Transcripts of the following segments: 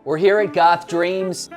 We're here at Goth Dreams.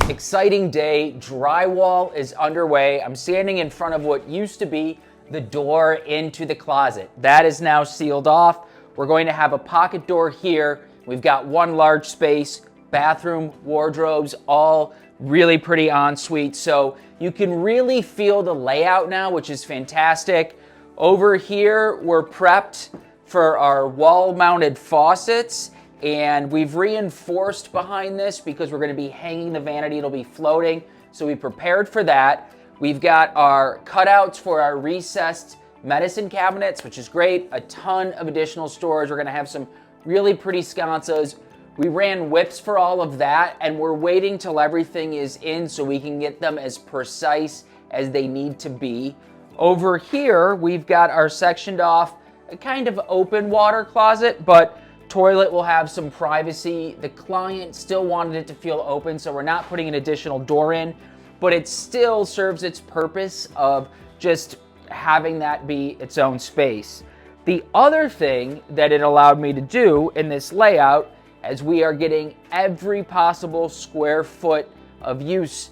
Exciting day, drywall is underway. I'm standing in front of what used to be the door into the closet. That is now sealed off. We're going to have a pocket door here. We've got one large space, bathroom, wardrobes, all really pretty ensuite. So you can really feel the layout now, which is fantastic. Over here, we're prepped for our wall-mounted faucets, and we've reinforced behind this because we're going to be hanging the vanity. It'll be floating, so we prepared for that. We've got our cutouts for our recessed medicine cabinets, which is great. A ton of additional storage. We're going to have some really pretty sconces. We ran whips for all of that, and we're waiting till everything is in so we can get them as precise as they need to be. Over here, we've got our sectioned off, a kind of open water closet, but toilet will have some privacy. The client still wanted it to feel open, so we're not putting an additional door in, but it still serves its purpose of just having that be its own space. The other thing that it allowed me to do in this layout, as we are getting every possible square foot of use,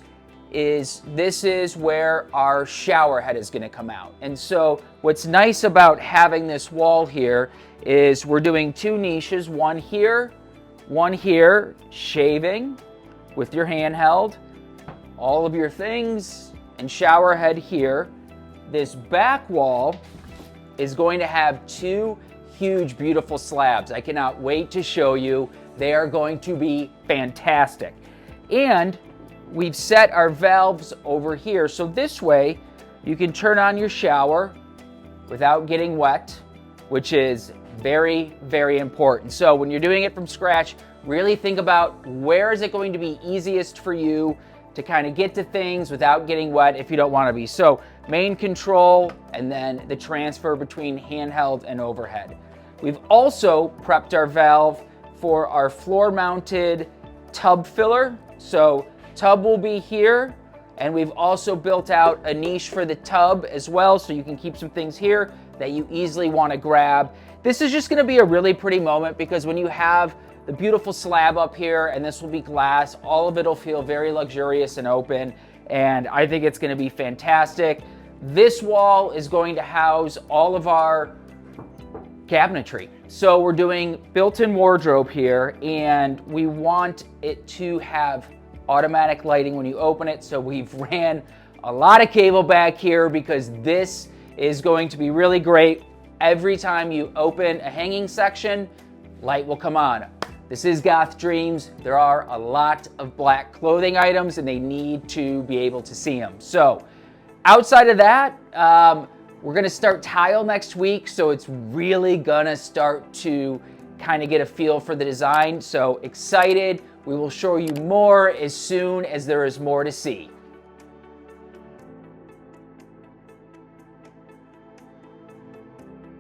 is this is where our shower head is going to come out. And so what's nice about having this wall here is we're doing two niches, one here, shaving with your handheld, all of your things, and shower head here. This back wall is going to have two huge, beautiful slabs. I cannot wait to show you. They are going to be fantastic. And we've set our valves over here, so this way you can turn on your shower without getting wet, which is very, very important. So when you're doing it from scratch, really think about where is it going to be easiest for you to kind of get to things without getting wet if you don't want to be. So main control and then the transfer between handheld and overhead. We've also prepped our valve for our floor-mounted tub filler. So tub will be here, and we've also built out a niche for the tub as well, so you can keep some things here that you easily want to grab. This is just going to be a really pretty moment because when you have the beautiful slab up here, and this will be glass, all of it will feel very luxurious and open, and I think it's going to be fantastic. This wall is going to house all of our cabinetry. So we're doing built-in wardrobe here, and we want it to have automatic lighting when you open it. So we've ran a lot of cable back here because this is going to be really great. Every time you open a hanging section, light will come on. This is Goth Dreams. There are a lot of black clothing items and they need to be able to see them. So outside of that, we're gonna start tile next week. So it's really gonna start to kind of get a feel for the design. So excited. We will show you more as soon as there is more to see.